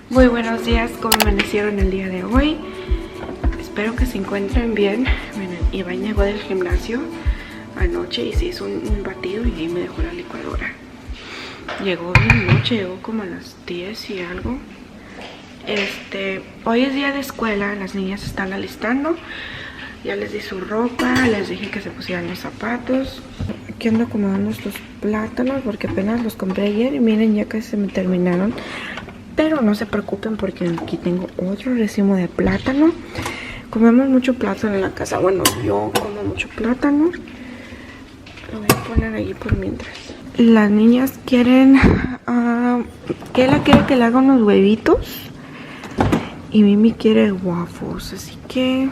Muy buenos días, ¿cómo amanecieron el día de hoy? Espero que se encuentren bien. Miren, Iván llegó del gimnasio anoche y se hizo un batido y ahí me dejó la licuadora. Llegó bien noche, llegó como a las 10 y algo. Hoy es día de escuela, las niñas se están alistando. Ya les di su ropa, les dije que se pusieran los zapatos. Aquí ando acomodando estos plátanos porque apenas los compré ayer y miren, ya casi se me terminaron. Pero no se preocupen porque aquí tengo otro racimo de plátano. Comemos mucho plátano en la casa. Bueno, yo como mucho plátano. Lo voy a poner ahí por mientras. Las niñas quieren... Kela quiere que le haga unos huevitos. Y Mimi quiere waffles. Así que...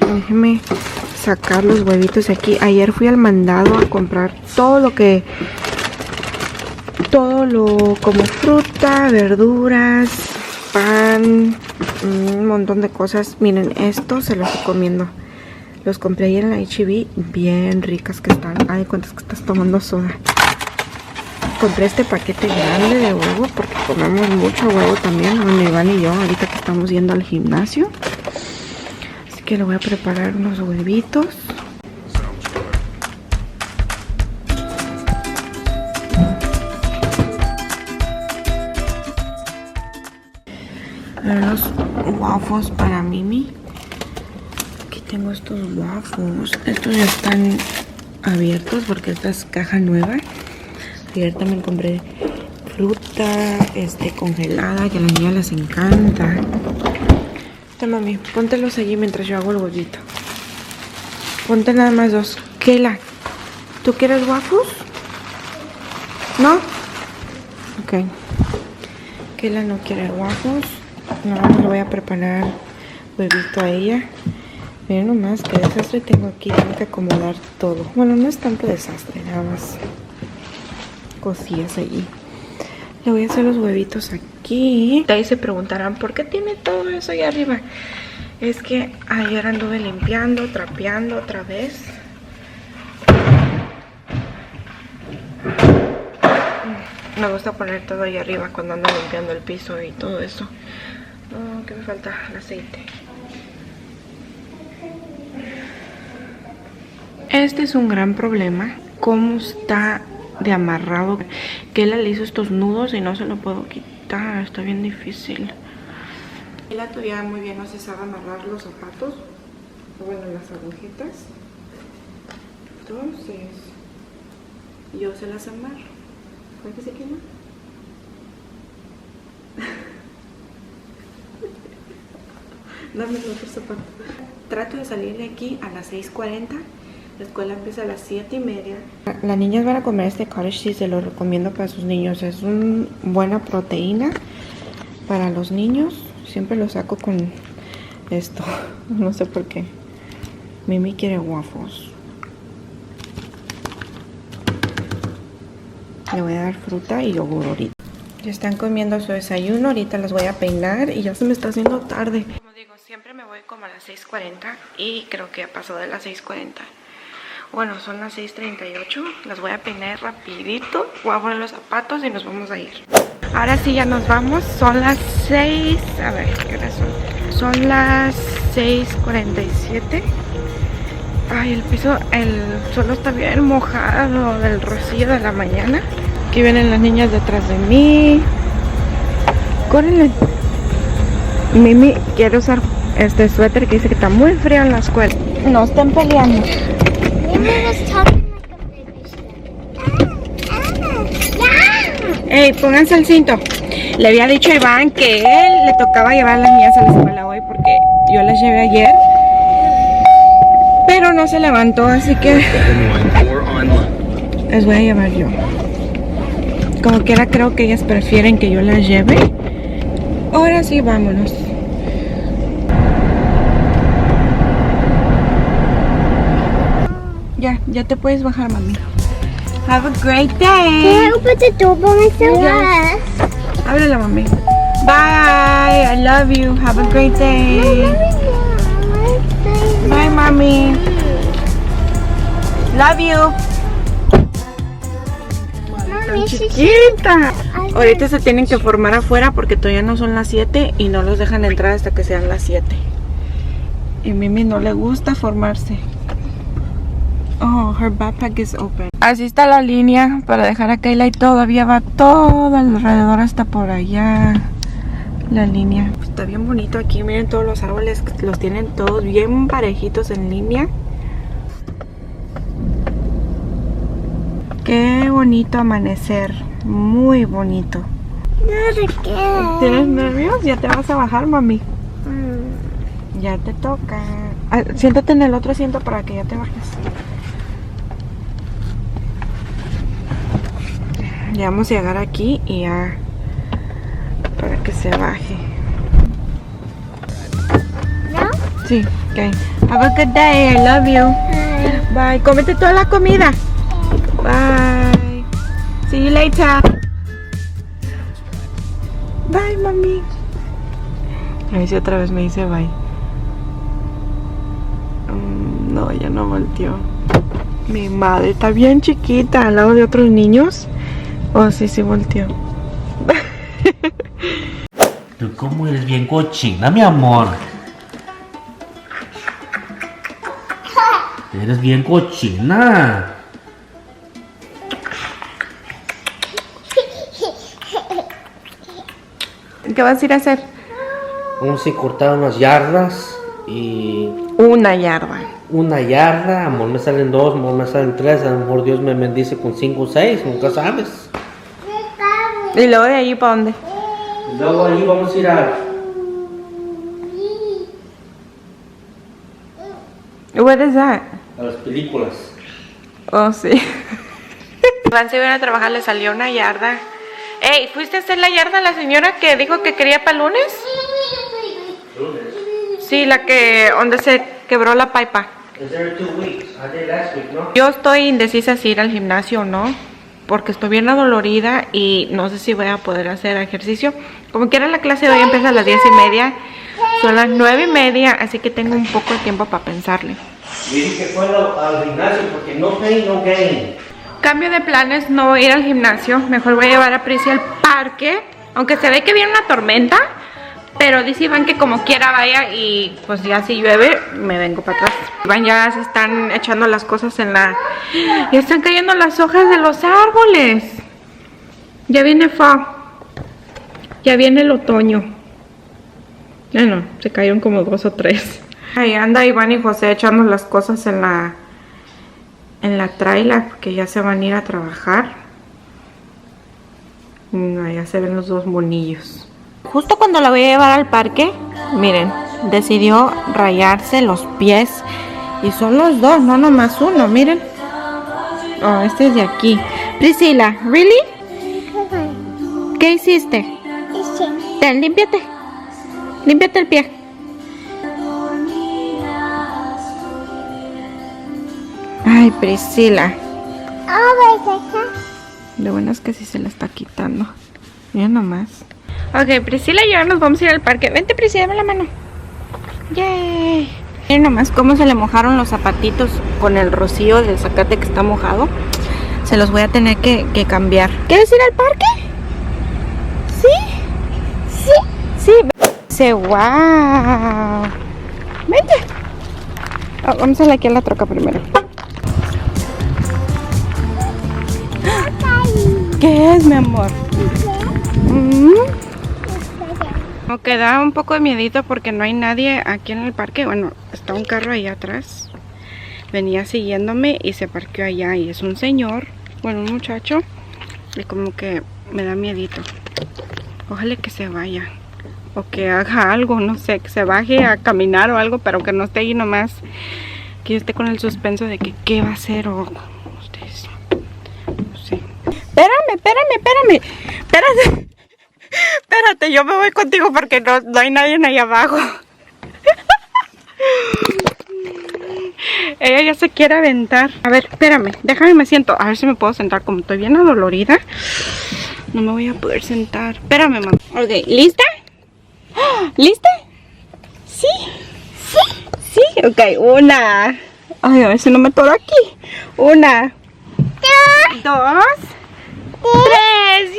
déjenme sacar los huevitos de aquí. Ayer fui al mandado a comprar todo como fruta, verduras, pan, un montón de cosas. Miren, estos se los recomiendo. Los compré ayer en la H-E-B, bien ricas que están. Ay, cuántas que estás tomando soda. Compré este paquete grande de huevo porque comemos mucho huevo también, bueno, Iván y yo, ahorita que estamos yendo al gimnasio. Así que le voy a preparar unos huevitos. Los waffles para Mimi. Aquí tengo estos waffles. Estos ya están abiertos porque esta es caja nueva. Ayer también compré fruta congelada que a las niñas les encanta. Mami, póntelos allí mientras yo hago el huevito. Ponte nada más dos. Kela, ¿tú quieres waffles? ¿No? Ok. Kela no quiere waffles. Nada más le voy a preparar huevito a ella. Miren nomás qué desastre tengo aquí. Tengo que acomodar todo. Bueno, no es tanto desastre, nada más cosillas allí. Le voy a hacer los huevitos aquí. De ahí se preguntarán por qué tiene todo eso ahí arriba. Es que ayer anduve limpiando, trapeando otra vez. Me gusta poner todo ahí arriba cuando ando limpiando el piso y todo eso. Oh, que me falta el aceite. Este es un gran problema. Cómo está de amarrado. Kela le hizo estos nudos y no se lo puedo quitar. Está bien difícil. Kela todavía muy bien no se sabe amarrar los zapatos. Bueno, las agujetas. Entonces yo se las amarro. ¿Ven que se quema? Dame el otro zapato. Trato de salir de aquí a las 6:40. La escuela empieza a las 7:30. Las niñas van a comer este cottage cheese, se lo recomiendo para sus niños. Es una buena proteína para los niños. Siempre lo saco con esto. No sé por qué. Mimi quiere waffles. Le voy a dar fruta y yogur ahorita. Ya están comiendo su desayuno. Ahorita las voy a peinar y ya se me está haciendo tarde. Como digo, siempre me voy como a las 6:40 y creo que ya pasó de las 6:40. Bueno, son las 6:38. Las voy a peinar rapidito. Voy a poner los zapatos y nos vamos a ir. Ahora sí, ya nos vamos. Son las 6. A ver, ¿qué hora son? Son las 6:47. Ay, el piso, el suelo está bien mojado del rocío de la mañana. Aquí vienen las niñas detrás de mí. Córrenle. Mimi quiere usar este suéter que dice que está muy frío en la escuela. No estén peleando. Ey, pónganse el cinto. Le había dicho a Iván que él le tocaba llevar a las niñas a la escuela hoy porque yo las llevé ayer. Pero no se levantó, así que las voy a llevar yo. Como quiera, creo que ellas prefieren que yo las lleve. Ahora sí, vámonos. Ya te puedes bajar, mami. Have a great day. Can I open the door by myself? Yes. Ábrela, mami. Bye. I love you. Have a great day. Bye, mami. Love you. Tan chiquita. Ahorita se tienen que formar afuera porque todavía no son las 7 y no los dejan entrar hasta que sean las 7. Y Mimi no le gusta formarse. Oh, her backpack is open. Así está la línea para dejar a Kayla y todavía va todo alrededor hasta por allá. La línea. Está bien bonito aquí. Miren todos los árboles. Los tienen todos bien parejitos en línea. Qué bonito amanecer. Muy bonito. No sé qué. ¿Tienes nervios? Ya te vas a bajar, mami. Ya te toca. Ah, siéntate en el otro asiento para que ya te bajes. Ya vamos a llegar aquí y ya para que se baje. ¿No? Sí, ok. Have a good day. I love you. Bye. Cómete toda la comida. Bye. See you later. Bye, mami. A ver si otra vez me dice bye. No, ya no volteó. Mi madre está bien chiquita al lado de otros niños. Oh, sí, sí volteó. Tú cómo eres bien cochina, mi amor. Eres bien cochina. ¿Qué vas a ir a hacer? Vamos a ir a cortar unas yardas y... Una yarda. Una yarda, amor me salen 2, amor me salen 3, a lo mejor Dios me bendice con 5 o 6, nunca sabes. ¿Y luego de ahí para dónde? Y luego ahí vamos a ir a... What is that? a las películas. Oh, sí. Van se iban a trabajar, le salió una yarda. Ey, ¿fuiste a hacer la yarda a la señora que dijo que quería para lunes? Sí, la que, donde se quebró la pipa. Yo estoy indecisa si ir al gimnasio o no, porque estoy bien adolorida y no sé si voy a poder hacer ejercicio. Como quiera la clase de hoy empieza a las 10:30, son las 9:30, así que tengo un poco de tiempo para pensarle. Dije que fue al gimnasio porque no pain, no gain. Cambio de planes, no voy a ir al gimnasio, mejor voy a llevar a Prissy al parque, aunque se ve que viene una tormenta, pero dice Iván que como quiera vaya y pues ya si llueve me vengo para atrás. Iván ya se están echando las cosas en la... Ya están cayendo las hojas de los árboles. Ya viene fall, ya viene el otoño. Bueno, se cayeron como 2 o 3. Ahí anda Iván y José echando las cosas en la trailer porque ya se van a ir a trabajar. Ya se ven los 2 monillos. Justo cuando la voy a llevar al parque, miren, decidió rayarse los pies. Y son los 2, no nomás uno, miren. Oh, este es de aquí. Priscila, ¿really? ¿Qué hiciste? Ten, límpiate. Límpiate el pie. Ay, Priscila. De buenas que sí se la está quitando. Mira nomás. Ok, Priscila y yo nos vamos a ir al parque. Vente, Priscila, dame la mano. Yay. Miren nomás cómo se le mojaron los zapatitos con el rocío del zacate que está mojado. Se los voy a tener que cambiar. ¿Quieres ir al parque? ¿Sí? Sí. Sí. Wow. Vente. Oh, vamos a ir aquí a la troca primero. ¿Qué es, mi amor? Ok, da un poco de miedito porque no hay nadie aquí en el parque. Bueno, está un carro allá atrás. Venía siguiéndome y se parqueó allá. Y es un señor, bueno, un muchacho. Y como que me da miedito. Ojalá que se vaya. O que haga algo, no sé, que se baje a caminar o algo, pero que no esté ahí nomás. Que yo esté con el suspenso de que qué va a hacer o... Ustedes, no sé. Espérame. Espérate, yo me voy contigo porque no hay nadie ahí abajo. Ella ya se quiere aventar. A ver, espérame, déjame me siento. A ver si me puedo sentar. Como estoy bien adolorida, no me voy a poder sentar. Espérame, mamá. Ok, ¿lista? ¿Lista? ¿Sí? Sí, ok, una. Ay, a ver si no me toro aquí. 1, 2, 3,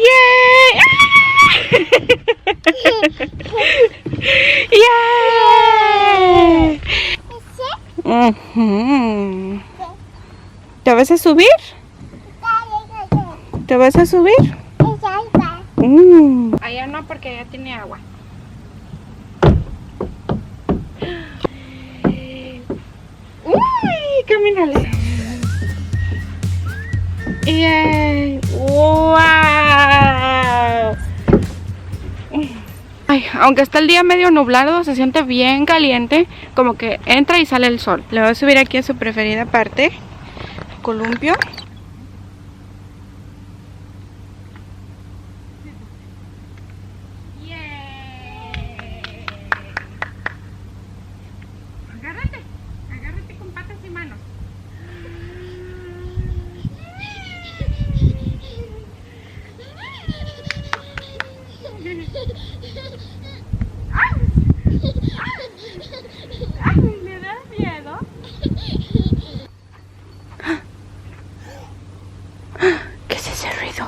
¡Yay! Ujú. ¿Te vas a subir? ¿Te vas a subir? Allá no, porque allá tiene agua. ¡Uy! ¡Camínale! ¡Yay! ¡Wow! Ay, aunque está el día medio nublado, se siente bien caliente, como que entra y sale el sol. Le voy a subir aquí a su preferida parte, columpio. Agárrate con patas y manos. Ay, ¿me da miedo? ¿Qué es ese ruido?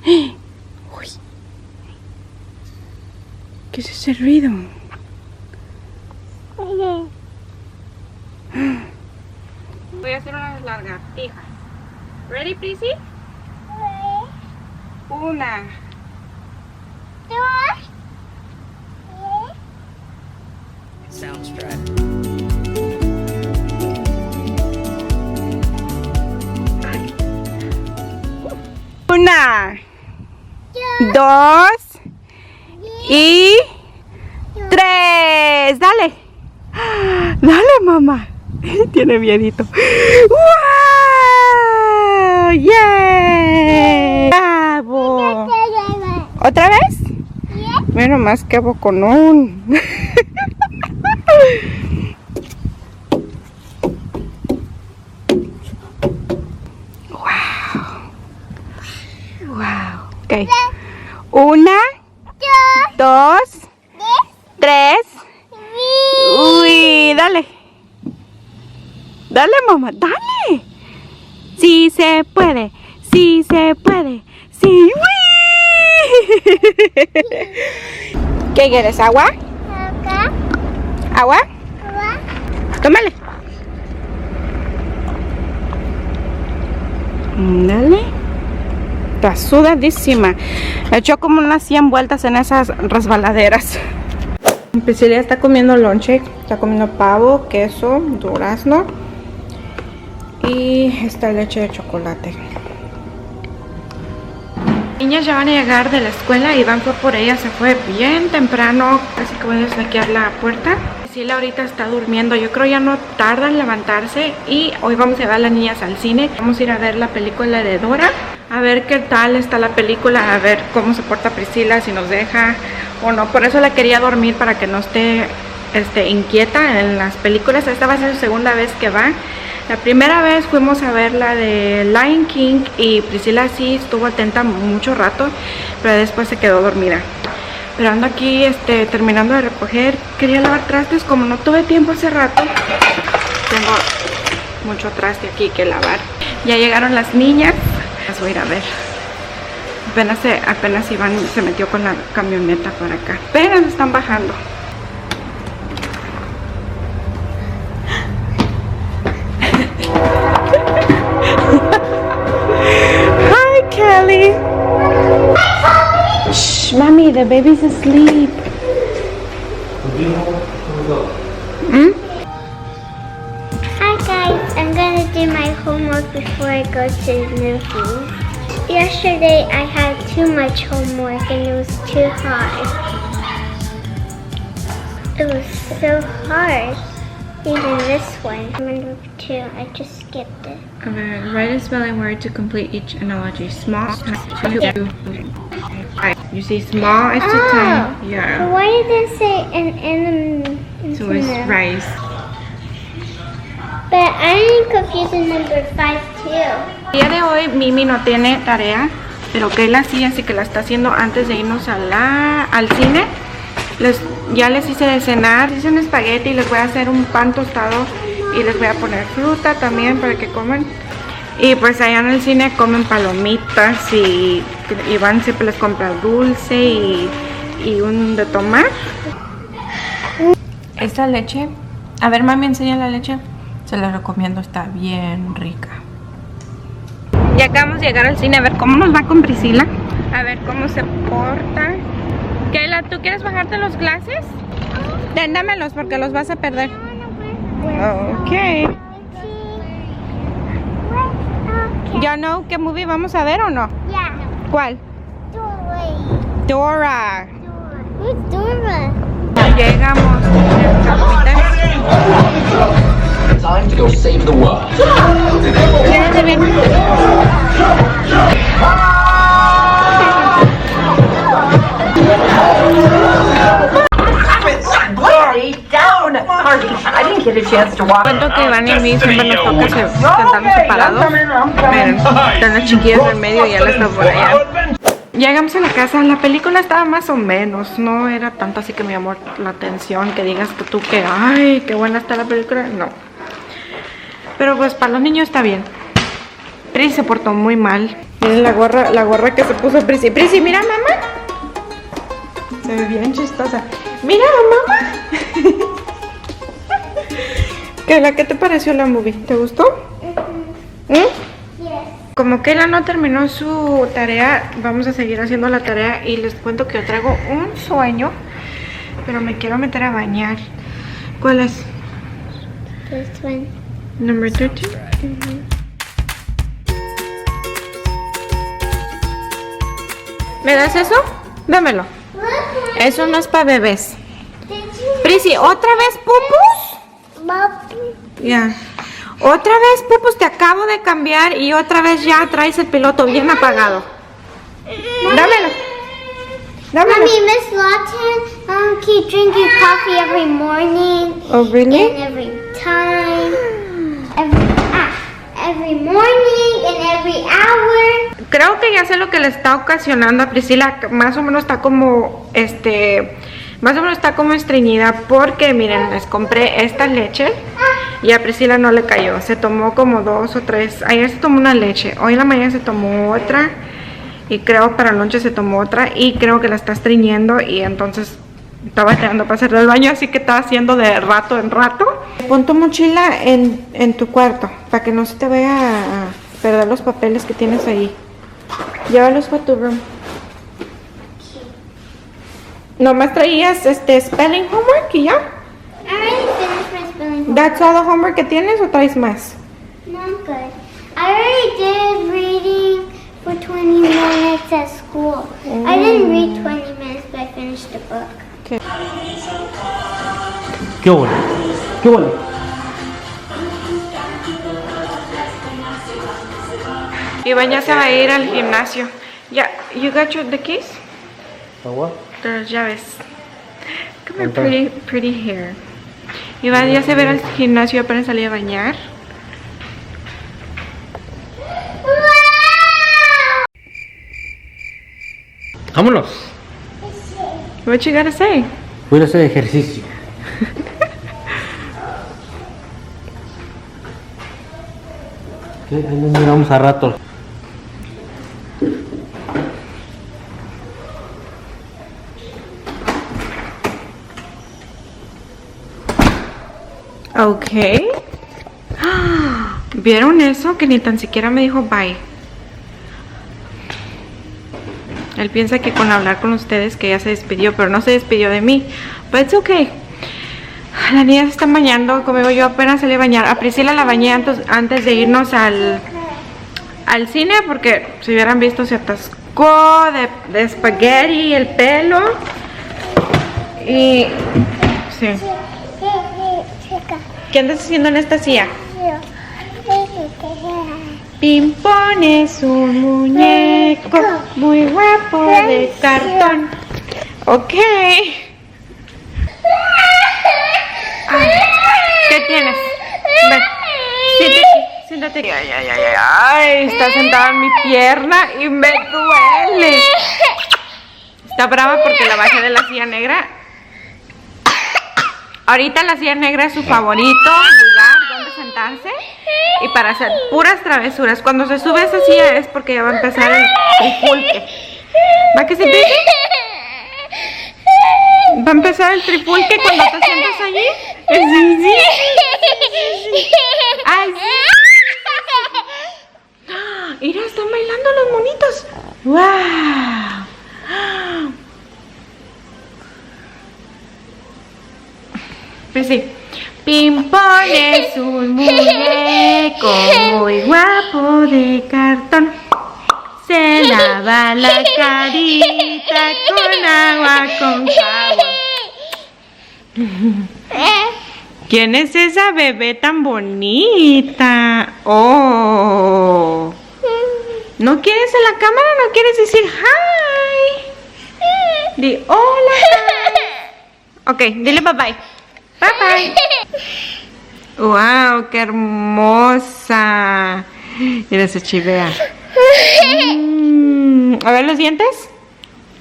Uy. ¿Qué es ese ruido? Voy a hacer unas lagartijas. ¿Ready, Prissy? Una. Soundstripe. Una. Dos. Y tres. Dale. Dale, mamá. Tiene miedito. ¡Wow! ¡Yeah! ¡Bravo! ¿Otra vez? Menos más que boconón. Wow. Wow. Ok. Una, dos, tres. Uy, dale. Dale, mamá, dale. Sí se puede, sí se puede, sí. ¡Uy! ¿Qué quieres? ¿Agua? ¿Agua? Tómale. Dale. Está sudadísima. He hecho como unas 100 vueltas en esas resbaladeras. Priscila está comiendo lonche. Está comiendo pavo, queso, durazno y esta leche de chocolate. Niñas ya van a llegar de la escuela. Iván fue por ella, se fue bien temprano, así que voy a desbloquear la puerta. Priscila ahorita está durmiendo, yo creo ya no tarda en levantarse. Y hoy vamos a llevar a las niñas al cine. Vamos a ir a ver la película de Dora, a ver qué tal está la película, a ver cómo se porta Priscila, si nos deja o no. Por eso la quería dormir, para que no esté inquieta en las películas. Esta va a ser su segunda vez que va. La primera vez fuimos a ver la de Lion King y Priscila sí estuvo atenta mucho rato, pero después se quedó dormida. Pero ando aquí terminando de recoger. Quería lavar trastes, como no tuve tiempo hace rato. Tengo mucho traste aquí que lavar. Ya llegaron las niñas. Las voy a ir a ver. Apenas Iván se metió con la camioneta para acá. Apenas están bajando. Hi, Kelly. Shh, mommy, the baby's asleep. Hi guys, I'm gonna do my homework before I go to the movies. Yesterday I had too much homework and it was too hard. It was so hard. Even this one. Number 2, I just skipped it. Write a spelling word to complete each analogy. Small. You see small is to tiny. Yeah. Why did it say an enemy? So it's rice. But I'm confused in number 5 too. El día de hoy Mimi no tiene tarea, pero Kayla sí, así que la está haciendo antes de irnos al cine. Ya les hice de cenar, hice un espagueti y les voy a hacer un pan tostado y les voy a poner fruta también para que coman. Y pues allá en el cine comen palomitas y que Iván siempre les compra dulce y un de tomar. Esta leche, a ver mami, enseña la leche. Se la recomiendo, está bien rica. Ya acabamos de llegar al cine a ver cómo nos va con Priscila. A ver cómo se porta. Kayla, ¿tú quieres bajarte los glasses? Dámelos porque los vas a perder. Ok. ¿Ya no qué movie vamos a ver o no? Yeah. ¿Cuál? Dora. Who's Dora? Llegamos. Time to go save the world. Cuento que Iván y a mí siempre nos toca sentarnos separados. Miren, están los chiquillos en medio y él está por allá. Llegamos a la casa, la película estaba más o menos, no era tanto así que me llamó la atención que digas tú que ay, qué buena está la película, no. Pero pues para los niños está bien. Prissy se portó muy mal. Miren la gorra que se puso Prissy. Prissy, mira mamá. Se ve bien chistosa. Mira mamá. ¿Qué te pareció la movie? ¿Te gustó? Como Kayla no terminó su tarea, vamos a seguir haciendo la tarea y les cuento que yo traigo un sueño, pero me quiero meter a bañar. ¿Cuál es? This one. Number 13. ¿Me das eso? Dámelo. Eso no es para bebés. Prissy, ¿otra vez pupus? Ya. Otra vez, pupus, te acabo de cambiar y otra vez ya traes el piloto bien apagado. Dámelo. Dámelo. Mommy, Miss Lawton keep drinking coffee every morning. Oh, really? And every time. Every morning and every hour. Creo que ya sé lo que le está ocasionando a Priscila. Más o menos está como, más o menos está como estreñida porque, miren, les compré esta leche. Y a Priscila no le cayó, se tomó como 2 o 3, ayer se tomó una leche, hoy en la mañana se tomó otra y creo para la noche se tomó otra y creo que la está estreñiendo y entonces estaba esperando para hacer el baño, así que estaba haciendo de rato en rato. Pon tu mochila en tu cuarto para que no se te vaya a perder los papeles que tienes ahí. Llévalos a tu room. ¿Nomás traías spelling homework y ya? I already finished my spelling. ¿That's all the homework que tienes o traes más? No, I'm good. I already did reading for 20 minutes at school. I didn't read 20 minutes, but I finished the book. Okay. ¿Qué bueno? ¿Qué bueno? Iván ya se va a ir al gimnasio. Ya, you got the keys? ¿Agua? Las llaves. Come here, pretty hair. Iván ya se va al gimnasio, apenas salí a bañar. Vámonos. What you gotta say? Voy a hacer ejercicio. ¿Qué? Ahí nos miramos a rato. Ok. ¿Vieron eso? Que ni tan siquiera me dijo bye. Él piensa que con hablar con ustedes que ya se despidió, pero no se despidió de mí. But it's okay. La niña se está bañando, como digo, yo apenas salí a bañar. A Priscila la bañé antes de irnos al cine, porque si hubieran visto se atascó de espagueti el pelo. Y sí. ¿Qué andas haciendo en esta silla? Pimpón es un muñeco muy guapo de cartón. Ok. Ay, ¿qué tienes? Ven, siéntate aquí. Ay, está sentada en mi pierna y me duele. Está brava porque la bajé de la silla negra. Ahorita la silla negra es su favorito lugar donde sentarse y para hacer puras travesuras. Cuando se sube a esa silla es porque ya va a empezar el trifulque. ¿Va que se empiece? ¿Va a empezar el trifulque cuando te sientas allí? Sí, sí. Ay, sí. Mira, están bailando los monitos. ¡Wow! Pues sí. Pimpón es un muñeco muy guapo de cartón. Se lava la carita con agua con jabón. ¿Quién es esa bebé tan bonita? Oh. ¿No quieres en la cámara? ¿No quieres decir hi? Di hola. Ok, dile bye bye. Bye bye. Wow, qué hermosa. Mira, se chivea. A ver los dientes.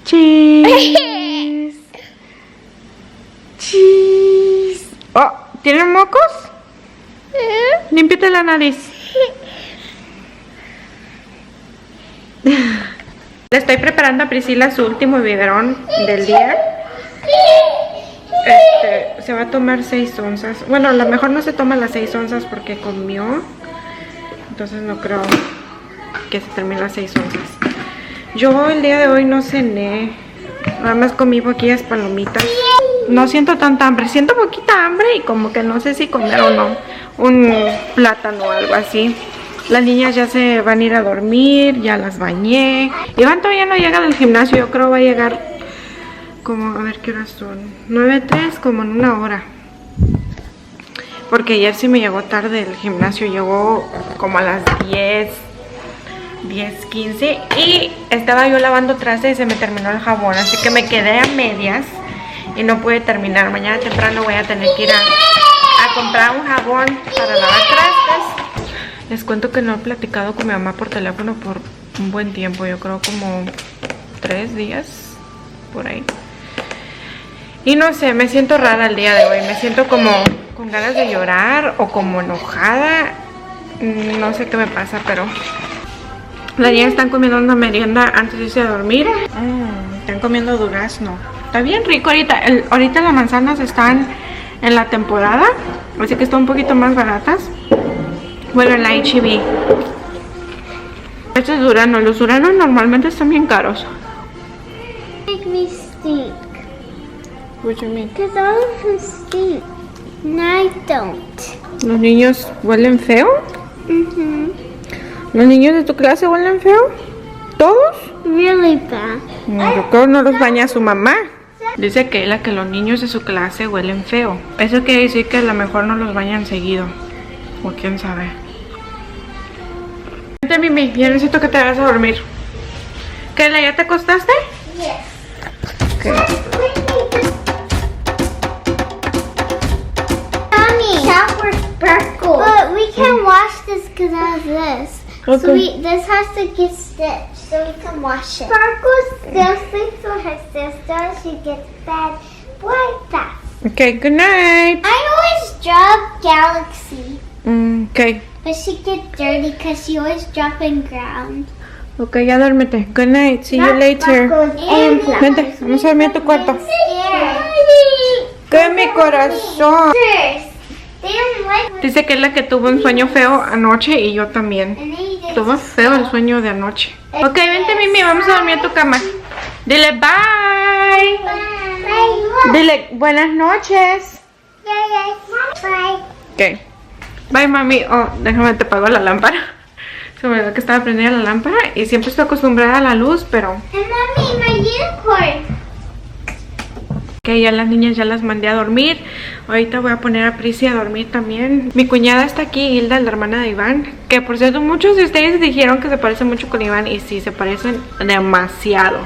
Cheese. Cheese. Oh, ¿tienen mocos? Límpiate la nariz. Le estoy preparando a Priscila su último biberón del día. Se va a tomar 6 onzas. Bueno, a lo mejor no se toma las 6 onzas porque comió. Entonces no creo que se termine las 6 onzas. Yo el día de hoy no cené. Nada más comí poquillas palomitas. No siento tanta hambre. Siento poquita hambre y como que no sé si comer o no. Un plátano o algo así. Las niñas ya se van a ir a dormir. Ya las bañé. Iván todavía no llega del gimnasio. Yo creo va a llegar como, a ver qué horas son. 9:03, como en 1 hora. Porque ayer sí me llegó tarde el gimnasio. Llegó como a las 10:15 y estaba yo lavando trastes y se me terminó el jabón, así que me quedé a medias y no pude terminar. Mañana temprano voy a tener que ir a comprar un jabón para lavar trastes. Les cuento que no he platicado con mi mamá por teléfono por un buen tiempo, yo creo como 3 días por ahí. Y no sé, me siento rara el día de hoy, me siento como con ganas de llorar o como enojada. No sé qué me pasa, pero las niñas están comiendo una merienda antes de irse a dormir. Están comiendo durazno. Está bien rico ahorita. Ahorita las manzanas están en la temporada, así que están un poquito más baratas. Bueno, en la H-E-B. Este es durazno. Los duraznos normalmente están bien caros. Make me stink. What do you mean? Because all of them stink. No, I don't. ¿Los niños huelen feo? ¿Los niños de tu clase huelen feo? ¿Todos? Really bad. Yo creo que no los baña su mamá. Dice que los niños de su clase huelen feo. Eso quiere decir que a lo mejor no los bañan seguido. O quién sabe. Vente, Mimi, ya necesito que te vayas a dormir. ¿Kayla, ya te acostaste? Yes. Okay. Mommy, shower sparkle. But we can't wash this because of this. Okay. So this has to get stitched so we can wash it. Sparkle still sleeps with her sister. She gets bed quite fast. Okay, good night. I always drop Galaxy, Okay. but she gets dirty because she always drop in ground. Okay, ya duérmete. Good night. See you later. Vente, vamos a dormir a tu cuarto. ¡Qué mi corazón! Dice que es la que tuvo un sueño feo anoche y yo también. Tuvo feo el sueño de anoche. Ok, vente, Mimi, vamos a dormir a tu cama. Dile bye. Dile buenas noches. Ok. Bye, mami. Oh, déjame, te apago la lámpara. Se me olvidó que estaba prendida la lámpara y siempre estoy acostumbrada a la luz, pero... Mommy, my unicorn. Que ya las niñas ya las mandé a dormir. Ahorita voy a poner a Prissy a dormir también. Mi cuñada está aquí, Hilda, la hermana de Iván. Que por cierto, muchos de ustedes dijeron que se parece mucho con Iván. Y sí, se parecen demasiado.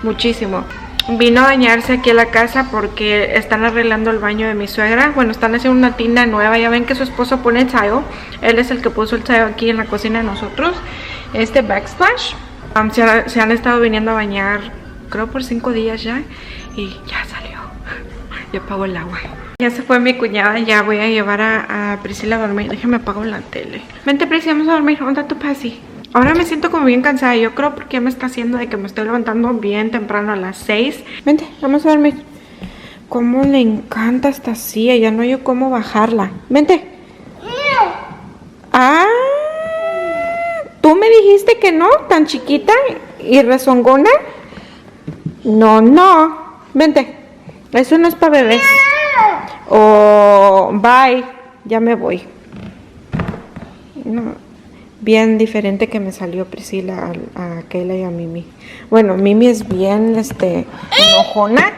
Muchísimo. Vino a bañarse aquí a la casa porque están arreglando el baño de mi suegra. Bueno, están haciendo una tina nueva. Ya ven que su esposo pone el tile. Él es el que puso el tile aquí en la cocina de nosotros. Este backsplash. Se han estado viniendo a bañar, creo por 5 días ya. Y ya salió. Ya apagó el agua. Ya se fue mi cuñada, ya voy a llevar a Priscila a dormir. Déjame apago la tele. Vente, Priscila, vamos a dormir. ¿Dónde está tu Pasi? Ahora me siento como bien cansada. Yo creo porque me está haciendo de que me estoy levantando bien temprano a las 6. Vente, vamos a dormir. Cómo le encanta esta silla. Ya no hay cómo bajarla. Vente. Ah, ¿tú me dijiste que no? ¿Tan chiquita y rezongona? No. Vente. Eso no es para bebés. Oh, bye. Ya me voy. No. Bien diferente que me salió Priscila a Kayla y a Mimi. Bueno, Mimi es bien, enojona.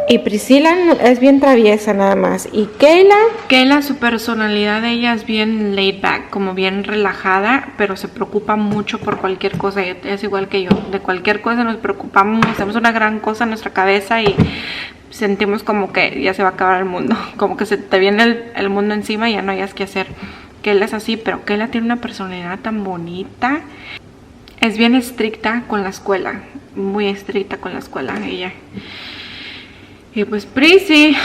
Y Priscila es bien traviesa nada más. Y Kayla, su personalidad de ella es bien laid back, como bien relajada, pero se preocupa mucho por cualquier cosa. Ella es igual que yo. De cualquier cosa nos preocupamos, hacemos una gran cosa en nuestra cabeza y sentimos como que ya se va a acabar el mundo. Como que se te viene el mundo encima y ya no hayas qué hacer. Kayla es así, pero Kayla tiene una personalidad tan bonita. Es bien estricta con la escuela. Muy estricta con la escuela ella. Y pues Prissy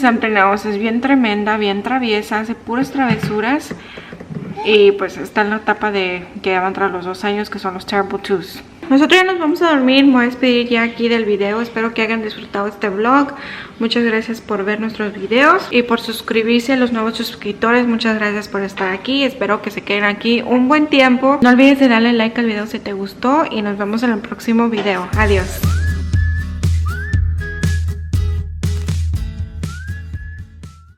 something else, es bien tremenda, bien traviesa, hace puras travesuras. Y pues está en la etapa de que ya van tras los 2 años, que son los Terrible Twos. Nosotros ya nos vamos a dormir, me voy a despedir ya aquí del video. Espero que hayan disfrutado este vlog. Muchas gracias por ver nuestros videos y por suscribirse a los nuevos suscriptores. Muchas gracias por estar aquí, espero que se queden aquí un buen tiempo. No olvides de darle like al video si te gustó y nos vemos en el próximo video. Adiós.